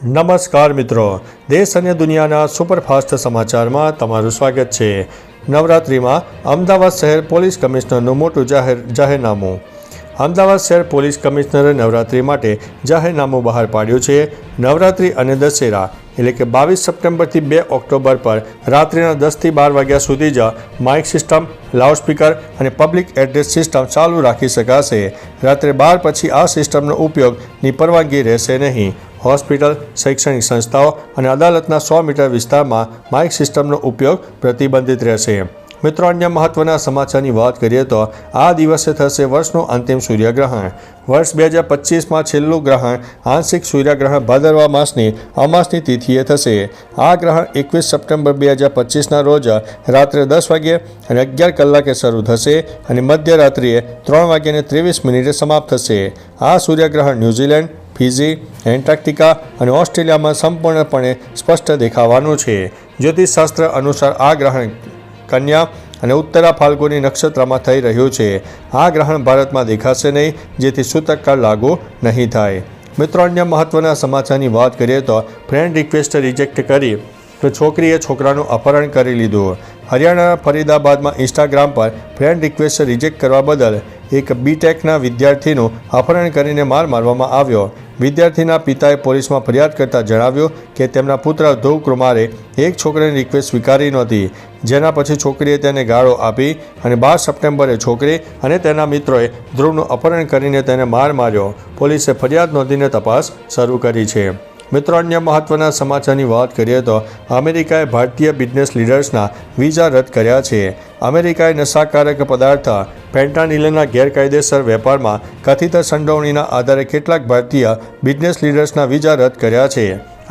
નમસ્કાર મિત્રો, દેશ અને દુનિયાના સુપરફાસ્ટ સમાચારમાં તમારું સ્વાગત છે। નવરાત્રિમાં અમદાવાદ શહેર પોલીસ કમિશનરનું મોટું જાહેરનામું। અમદાવાદ શહેર પોલીસ કમિશનરે નવરાત્રિ માટે જાહેરનામું બહાર પાડ્યું છે। નવરાત્રિ અને દશેરા એટલે કે 22 સપ્ટેમ્બરથી 2 ઓક્ટોબર પર રાત્રિના 10થી 12 વાગ્યા સુધી જ માઇક સિસ્ટમ, લાઉડસ્પીકર અને પબ્લિક એડ્રેસ સિસ્ટમ ચાલુ રાખી શકાશે। રાત્રે 12 પછી આ સિસ્ટમનો ઉપયોગની પરવાનગી રહેશે નહીં। હોસ્પિટલ, શૈક્ષણિક સંસ્થાઓ અને અદાલતના 100 મીટર વિસ્તારમાં માઇક સિસ્ટમનો ઉપયોગ પ્રતિબંધિત રહેશે। મિત્રો, અન્ય મહત્વના સમાચારની વાત કરીએ તો આ દિવસે થશે વર્ષનું અંતિમ સૂર્યગ્રહણ। વર્ષ 2025માં છેલ્લું ગ્રહણ આંશિક સૂર્યગ્રહણ ભાદરવા માસની અમાસની તિથિએ થશે। આ ગ્રહણ 21 સપ્ટેમ્બર 2025ના રોજ રાત્રે 10 વાગ્યે અને 11 કલાકે શરૂ થશે અને મધ્યરાત્રિએ 3 વાગ્યે અને 23 મિનિટે સમાપ્ત થશે। આ સૂર્યગ્રહણ ન્યૂઝીલેન્ડ, ફિજી, એન્ટાર્કટિકા અને ઓસ્ટ્રેલિયામાં સંપૂર્ણપણે સ્પષ્ટ દેખાવાનું છે। જ્યોતિષશાસ્ત્ર અનુસાર આ ગ્રહણ કન્યા અને ઉત્તરા ફાલ્ગુની નક્ષત્રમાં થઈ રહ્યું છે। આ ગ્રહણ ભારતમાં દેખાશે નહીં, જેથી સૂતકકાળ લાગુ નહીં થાય। મિત્રો, અન્ય મહત્વના સમાચારની વાત કરીએ તો ફ્રેન્ડ રિક્વેસ્ટ રિજેક્ટ કરી તો છોકરીએ છોકરાનું અપહરણ કરી લીધું। હરિયાણાના ફરીદાબાદમાં ઇન્સ્ટાગ્રામ પર ફ્રેન્ડ રિક્વેસ્ટ રિજેક્ટ કરવા બદલ એક બીટેકના વિદ્યાર્થીનું અપહરણ કરીને માર મારવામાં આવ્યો। વિદ્યાર્થીના પિતાએ પોલીસમાં ફરિયાદ કરતાં જણાવ્યું કે તેમના પુત્ર ધ્રુવ કુમારે એક છોકરીની રિક્વેસ્ટ સ્વીકારી નહોતી, જેના પછી છોકરીએ તેને ગાળો આપી અને 12 સપ્ટેમ્બરે છોકરી અને તેના મિત્રોએ ધ્રુવનું અપહરણ કરીને તેને માર માર્યો। પોલીસે ફરિયાદ નોંધીને તપાસ શરૂ કરી છે। મિત્રો, અન્ય મહત્વના સમાચારની વાત કરીએ તો અમેરિકાએ ભારતીય બિઝનેસ લીડર્સના વિઝા રદ કર્યા છે। અમેરિકાએ નશાકારક પદાર્થ ફેન્ટાનિલના ગેરકાયદેસર વેપારમાં કથિત સંડોવણીના આધારે કેટલાક ભારતીય બિઝનેસ લીડર્સના વિઝા રદ કર્યા છે।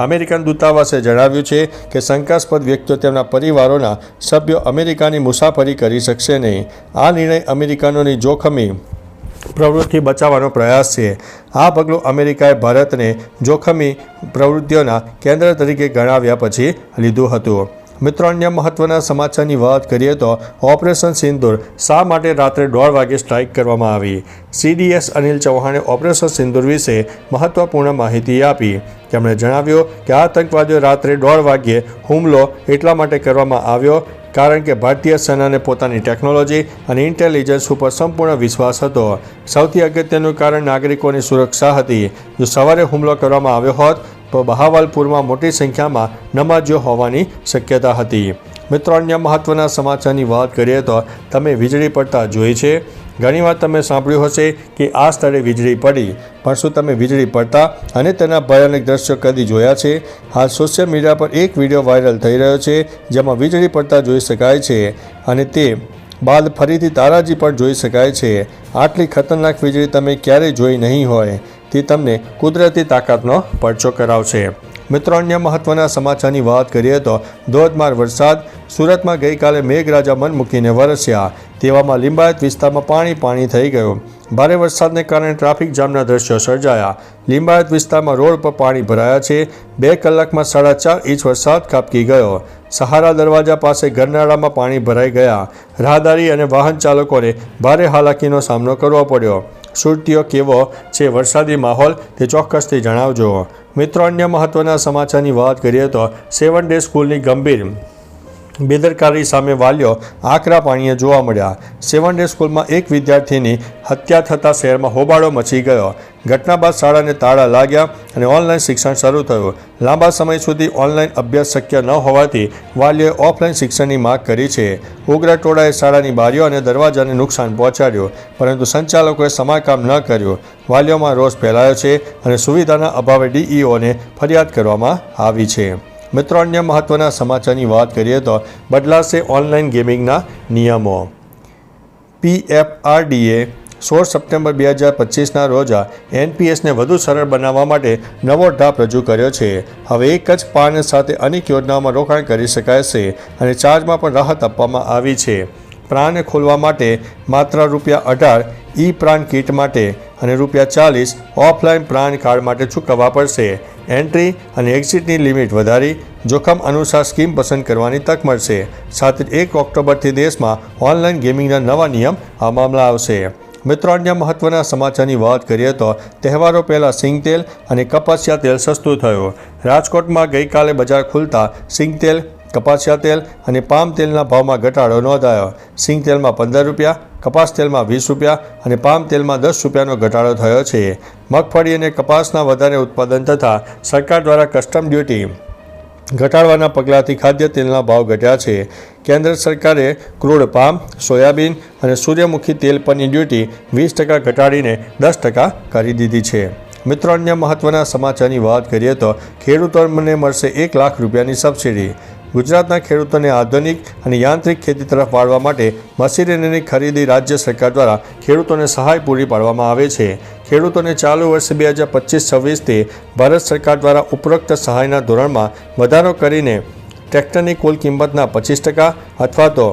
અમેરિકન દૂતાવાસે જણાવ્યું છે કે શંકાસ્પદ વ્યક્તિઓ તેમના પરિવારોના સભ્યો અમેરિકાની મુસાફરી કરી શકશે નહીં। આ નિર્ણય અમેરિકનોની જોખમી પ્રવૃત્તિ બચાવવાનો પ્રયાસ છે। આ પગલું અમેરિકાએ ભારતને જોખમી પ્રવૃત્તિઓના કેન્દ્ર તરીકે ગણાવ્યા પછી લીધું હતું। મિત્રો, અન્ય મહત્વના સમાચારની વાત કરીએ તો ઓપરેશન સિંદૂર શા માટે રાત્રે 1:30 વાગે સ્ટ્રાઇક કરવામાં આવી? CDS અનિલ ચૌહાણે ઓપરેશન સિંદૂર વિશે મહત્વપૂર્ણ માહિતી આપી। તેમણે જણાવ્યું કે આતંકવાદીઓ રાત્રે 1:30 વાગ્યે હુમલો એટલા માટે કરવામાં આવ્યો કારણ કે ભારતીય સેનાને પોતાની ટેકનોલોજી અને ઇન્ટેલિજન્સ ઉપર સંપૂર્ણ વિશ્વાસ હતો। સૌથી અગત્યનું કારણ નાગરિકોની સુરક્ષા હતી। જો સવારે હુમલો કરવામાં આવ્યો હોત તો બહાવલપુરમાં મોટી સંખ્યામાં નમાજીઓ હોવાની શક્યતા હતી। મિત્રો, અન્ય મહત્વના સમાચારની વાત કરીએ તો તમે વીજળી પડતા જોઈ છે? ઘણીવાર તમે સાંભળ્યું હશે કે આ સ્થળે વીજળી પડી, પણ શું તમે વીજળી પડતા અને તેના ભયાનક દ્રશ્યો કદી જોયા છે? હાલ સોશિયલ મીડિયા પર એક વિડીયો વાયરલ થઈ રહ્યો છે જેમાં વીજળી પડતા જોઈ શકાય છે અને તે બાદ ફરીથી તારાજી પણ જોઈ શકાય છે। આટલી ખતરનાક વીજળી તમે ક્યારેય જોઈ નહીં હોય। તે તમને કુદરતી તાકાતનો પરચો કરાવશે। મિત્રો, અન્ય મહત્વના સમાચારની વાત કરીએ તો ધોધમાર વરસાદ। સુરતમાં ગઈકાલે મેઘરાજા મન મૂકીને વરસ્યા। તેવામાં લિંબાયત વિસ્તારમાં પાણી થઈ ગયું। ભારે વરસાદને કારણે ટ્રાફિક જામના દ્રશ્યો સર્જાયા। લિંબાયત વિસ્તારમાં રોડ પર પાણી ભરાયા છે। 2 કલાકમાં 4.5 ઇંચ વરસાદ ખાબકી ગયો। સહારા દરવાજા પાસે ગરનાળામાં પાણી ભરાઈ ગયા। રાહદારી અને વાહન ચાલકોને ભારે હાલાકીનો સામનો કરવો પડ્યો। સુરતીઓ કેવો છે વરસાદી માહોલ તે ચોક્કસથી જણાવજો। મિત્રો, અન્ય મહત્વના સમાચારની વાત કરીએ તો 7 ડે સ્કૂલની ગંભીર બેદરકારી સામે વાલીઓ આકરા પાણીએ જોવા મળ્યા। 7 ડે સ્કૂલમાં એક વિદ્યાર્થીની હત્યા થતાં શહેરમાં હોબાળો મચી ગયો। ઘટના બાદ શાળાને તાળા લાગ્યા અને ઓનલાઈન શિક્ષણ શરૂ થયું। લાંબા સમય સુધી ઓનલાઈન અભ્યાસ શક્ય ન હોવાથી વાલીઓએ ઓફલાઈન શિક્ષણની માંગ કરી છે। ઉગ્ર ટોળાએ શાળાની બારીઓ અને દરવાજાને નુકસાન પહોંચાડ્યું, પરંતુ સંચાલકોએ સમારકામ ન કર્યું। વાલીઓમાં રોષ ફેલાયો છે અને સુવિધાના અભાવે DEOને ફરિયાદ કરવામાં આવી છે। મિત્રો, અન્ય મહત્વના સમાચારની વાત કરીએ તો બદલાશે ઓનલાઈન ગેમિંગના નિયમો। PFRDA 16 સપ્ટેમ્બર 2025ના રોજ NPSને વધુ સરળ બનાવવા માટે નવો ડ્રાફ્ટ રજૂ કર્યો છે। હવે એક જ પાન સાથે અનેક યોજનાઓમાં રોકાણ કરી શકાય છે અને ચાર્જમાં પણ રાહત આપવામાં આવી છે। પ્લાન ખોલવા માટે માત્ર ₹18 ઈ પ્લાન કિટ માટે અને ₹40 ઓફલાઈન પ્લાન કાર્ડ માટે ચૂકવવા પડશે। એન્ટ્રી અને એક્ઝિટની લિમિટ વધારી, જોખમ અનુસાર સ્કીમ પસંદ કરવાની તક મળશે। સાથે 1 ઓક્ટોબરથી દેશમાં ઓનલાઈન ગેમિંગના નવા નિયમ અમલમાં આવશે। મિત્રો, અન્ય મહત્વના સમાચારની વાત કરીએ તો તહેવારો પહેલાં સિંગતેલ અને કપાસિયા તેલ સસ્તું થયું. રાજકોટમાં ગઈકાલે બજાર ખુલતા સિંગતેલ, કપાસિયા તેલ અને પામ તેલના ભાવમાં ઘટાડો નોંધાયો. સિંગતેલમાં 15 રૂપિયા, કપાસ તેલમાં 20 રૂપિયા અને પામ તેલમાં 10 રૂપિયાનો ઘટાડો થયો છે. મગફળી અને કપાસના વધારે ઉત્પાદન તથા સરકાર દ્વારા કસ્ટમ ડ્યુટી ઘટાડવાના પગલાંથી ખાદ્ય તેલના ભાવ ઘટ્યા છે. કેન્દ્ર સરકારે ક્રૂડ પામ, સોયાબીન અને સૂર્યમુખી તેલ પરની ડ્યુટી 20% ઘટાડીને 10% કરી દીધી છે. મિત્રો, અન્ય મહત્વના સમાચારની વાત કરીએ તો ખેડૂતોને મળશે 1 લાખ રૂપિયાની સબસિડી. ગુજરાતના ખેડૂતોને આધુનિક અને યાંત્રિક ખેતી તરફ વાળવા માટે મશીનરીની ખરીદી રાજ્ય સરકાર દ્વારા ખેડૂતોને સહાય પૂરી પાડવામાં આવે છે. ખેડૂતોને ચાલુ વર્ષ 2025-26થી ભારત સરકાર દ્વારા ઉપરોક્ત સહાયના ધોરણમાં વધારો કરીને ટ્રેક્ટરની કુલ કિંમતના 25% અથવા તો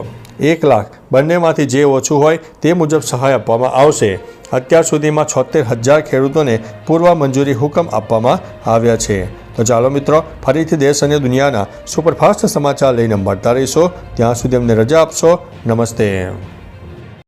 1 લાખ બંનેમાંથી જે ઓછું હોય તે મુજબ સહાય આપવામાં આવશે. અત્યાર સુધીમાં 76,000 ખેડૂતોને પૂર્વ મંજૂરી હુકમ આપવામાં આવ્યા છે. તો ચાલો મિત્રો, ફરીથી દેશ અને દુનિયાના સુપરફાસ્ટ સમાચાર લઈને મળતા રહીશો. ત્યાં સુધી અમને રજા આપશો. નમસ્તે.